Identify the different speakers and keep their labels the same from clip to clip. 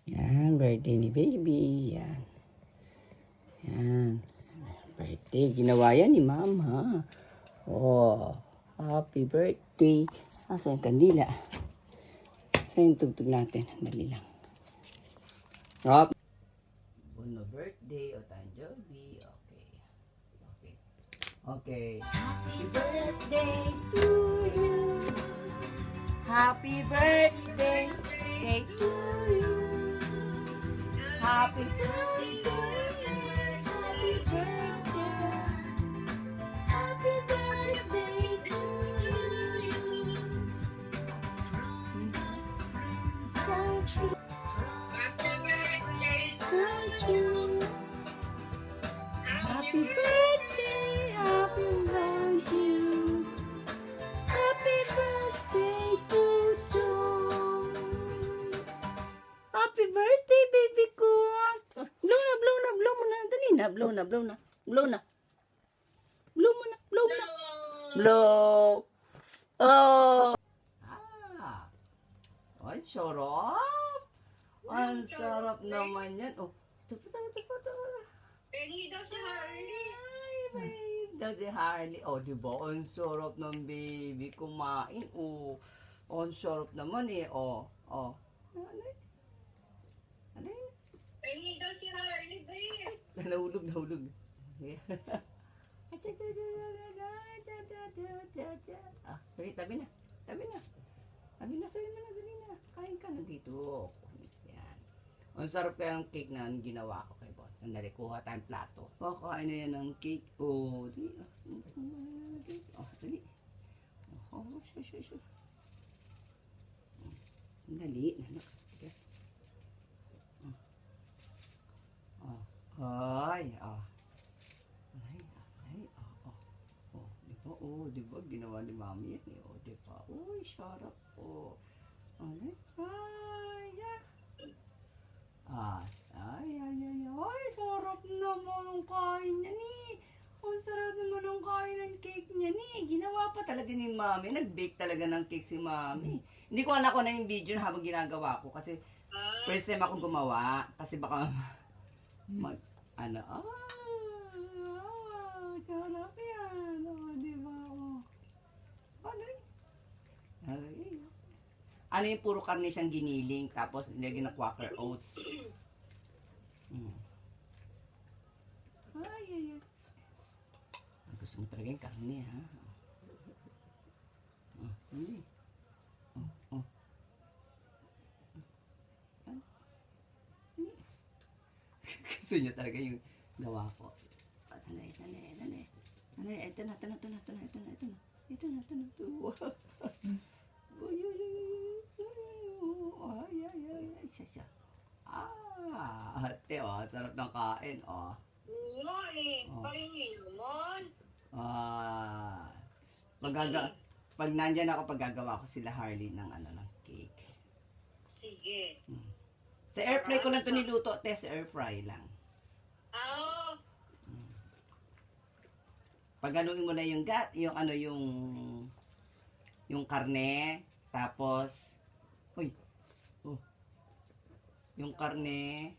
Speaker 1: Yan, birthday ni baby. Yan. Yan. Birthday. Ginawa yan ni mama. Oh, happy birthday. Asa yung kandila? Asa yung tugtog natin? Dali lang. Up. Buno birthday o tanjobi. Okay. Okay. Okay. Happy birthday to you. Happy birthday to you. Happy birthday to you. Happy birthday. Happy birthday to you. Come true. Come true. Happy birthday. Happy birthday. Happy birthday to John. Happy birthday, baby ko. Blow na, blow na, blow mo na. Dali na, blow na, blow na. Blow na. Blow mo na, blow mo na. Blow. Oh. Ah. Ay, sarap. Ang sarap naman yan. Oh. Tupa.
Speaker 2: Pengi daw si Harley.
Speaker 1: Ay, daw si Harley. Oh, diba? Ang sarap ng baby kumain. Oh. Ang sarap naman eh. Oh. Oh. Ano yun?
Speaker 2: Pengi daw si Harley, babe.
Speaker 1: Nahulog. Ah, dali, tabi na. Tabi na, sa'yo na, dali na. Kain ka na dito. Yan. Ang sarap kaya ng cake na ginawa ko kay Bon. Nandali, kuha tayong plato. Kain na yan ng cake. Oh, dali. Oh, dali. Oh, sure. Dali. Sige. Oh. Ay, oh. Di ba? Ginawa ni mami yan eh. Oh, di ba? Uy, sarap. Oh. Ay, ay, sarap naman ang kain niya ni. Ang sarap naman ang kain ng cake niya ni. Ginawa pa talaga ni mami. Nag-bake talaga ng cake si mami. Hindi ko anak ko na yung video habang ginagawa ko. Kasi first time ako gumawa. Kasi baka sarap yan. Oh, di ba? Ano yung puro karne siyang giniling. Tapos nilagyan ng Quaker Oats. Ay. Gusto mo talaga yung karne, ha? Gusto niya talaga yung gawa ko. Tanay. Ito na. Ay, siya. Ate, oh, sarap ng kain, oh.
Speaker 2: Oo, pahingi naman.
Speaker 1: Pag nandyan ako, paggagawa ko sila Harley ng ng cake.
Speaker 2: Sige.
Speaker 1: Sa airfry ko lang ito niluto, te, sa airfry lang.
Speaker 2: Oo.
Speaker 1: Pagaluin mo na yung yung karne, tapos yung karne,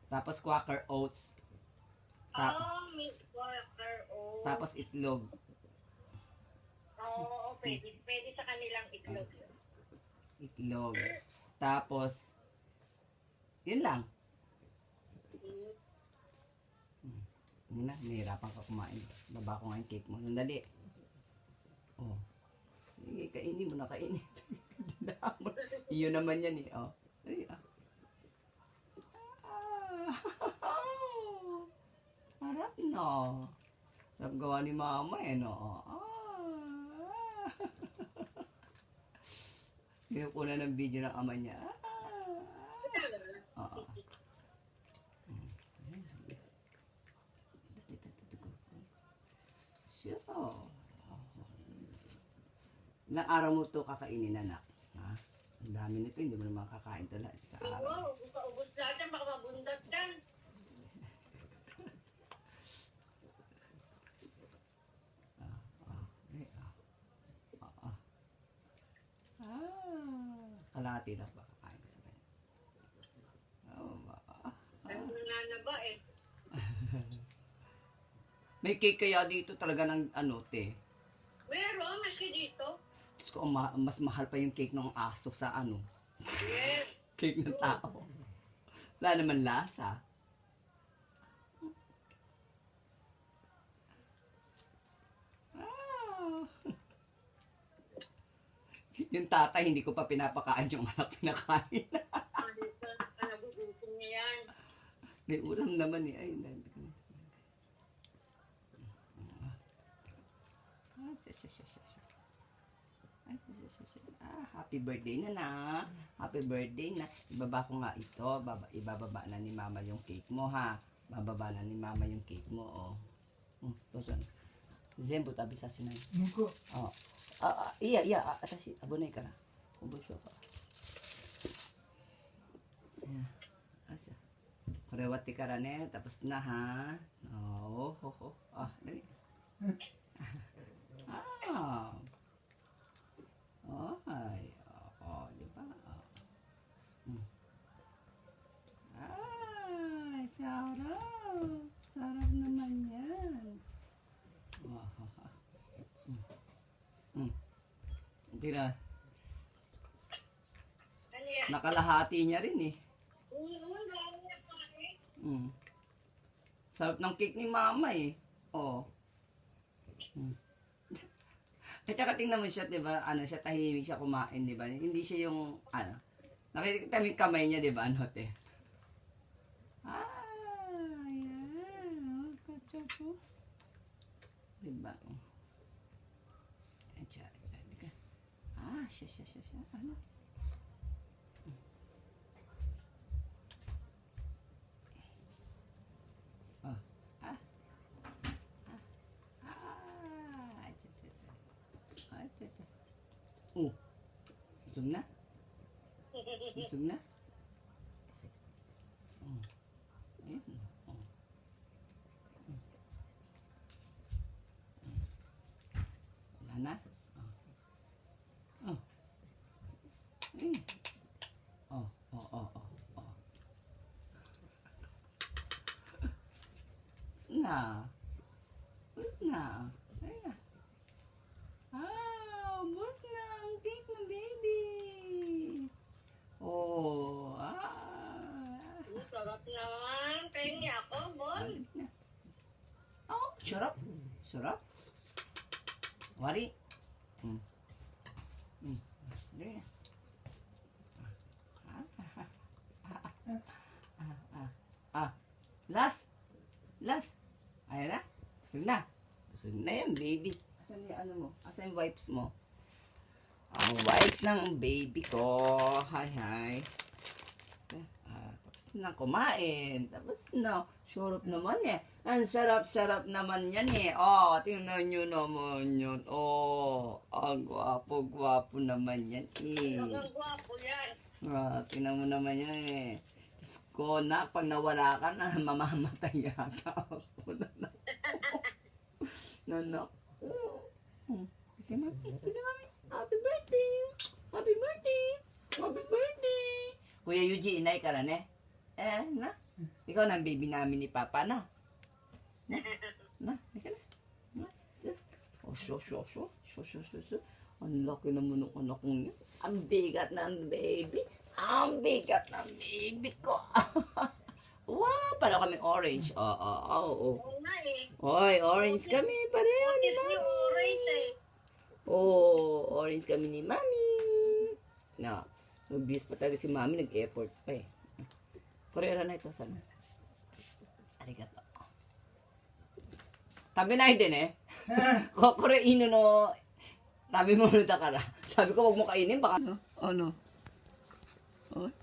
Speaker 1: tapos Quaker Oats,
Speaker 2: May Quaker Oats.
Speaker 1: tapos itlog.
Speaker 2: Oo, pwede sa kanilang itlog.
Speaker 1: Tapos yun lang. Yun na, nahirapan ka kumain. Baba ko nga yung cake mo. Sandali. Oh. Sige, kainin mo na, kainin. Iyon naman yan eh. Oh. Ay, harap no. Sarap gawa ni mama eh, no. Kinukuha na ng video ng ama niya. So, ilang araw mo ito kakainin, anak? Ha? Ang dami nito, hindi mo naman kakain ito lahat.
Speaker 2: Oo, ubus lahat yan, baka mabundat yan.
Speaker 3: kalahati lang ba kakain ko sa kanya. Oh,
Speaker 2: Ano na ba eh?
Speaker 3: may cake kaya dito talaga ng ano, te.
Speaker 2: Meron, maski dito.
Speaker 3: Diyos ko, mas mahal pa yung cake ng aso sa ano.
Speaker 2: Yes.
Speaker 3: Cake ng tao. Wala naman lasa. Ah. Yung tatay, hindi ko pa pinapakain yung anak pinakain.
Speaker 2: Dito, nagugutom niya yan.
Speaker 3: May ulam naman eh. Ay, hindi ko. Happy birthday na. Happy birthday na. Ibaba ko nga ito. Ibababa na ni mama yung cake mo ha. Bababa na ni mama yung cake mo. Oh. Tosan. Zembo tabi sa sinay.
Speaker 4: Muko.
Speaker 3: Oh. Iya. Atasi. Abonay ka na. Kubusyo ka. Yeah. Asa. Korewati ka rane. Tapos na ha. Oh. Dali. Ay. Di ba? Ay, sarap. Sarap naman yan. Hindi na.
Speaker 2: Ano yan?
Speaker 3: Nakalahati niya rin eh.
Speaker 2: Dami na pa eh.
Speaker 3: Sarap ng cake ni mama eh. Oh. At saka tingnan mo siya, di ba? Ano siya, tahimik siya kumain, di ba? Hindi siya yung, ano. Nakikita mo yung kamay niya, di ba? Ano, te? Ayan. Kacho. Di ba? Siya. Siya. Ano? Oh. Busog na? Busog na? Ayan. Wala na? Bus na. Ayan. Bus na ang cake ng baby.
Speaker 2: Sarap naman. Pengi ako, Bon.
Speaker 3: Sarap. Wari. Last. Ayan na. Busog na yan, baby. Asan yung ano mo? Asan yung wipes mo? Ang wipes ng baby ko. Hi. Tapos na kumain. Tapos na. Sarap naman eh. Ang sarap naman yan eh. Oh, tingnan nyo naman yun. Oh, ang gwapo naman yan eh.
Speaker 2: Ang gwapo yan.
Speaker 3: Tingnan mo naman yan eh. Diyos ko na, pag nawala ka na, mamamatay yata ako. Nanak. Kasi mami. Happy birthday. Kuya Yuji, inay ka rin eh. Na? Ikaw na ang baby namin ni Papa na. Ika na. So. Ang laki naman ng anak mo niya. Ang bigat ng baby. Ang bigat ng baby ko. Wow, para kami orange. Oo.
Speaker 2: Oo nga eh.
Speaker 3: Oy, orange kami. Pareho ni
Speaker 2: Is
Speaker 3: Mami.
Speaker 2: yung orange eh.
Speaker 3: Orange kami ni Mami. No, mag-bis pa talaga si Mami. Nag-effort pa eh. Korera na ito. Sana. Arigato. Tabi na din eh. Kokoreino no. Tabi mo na takara. Sabi ko, wag mo kainin. Baka... Ano? Oy.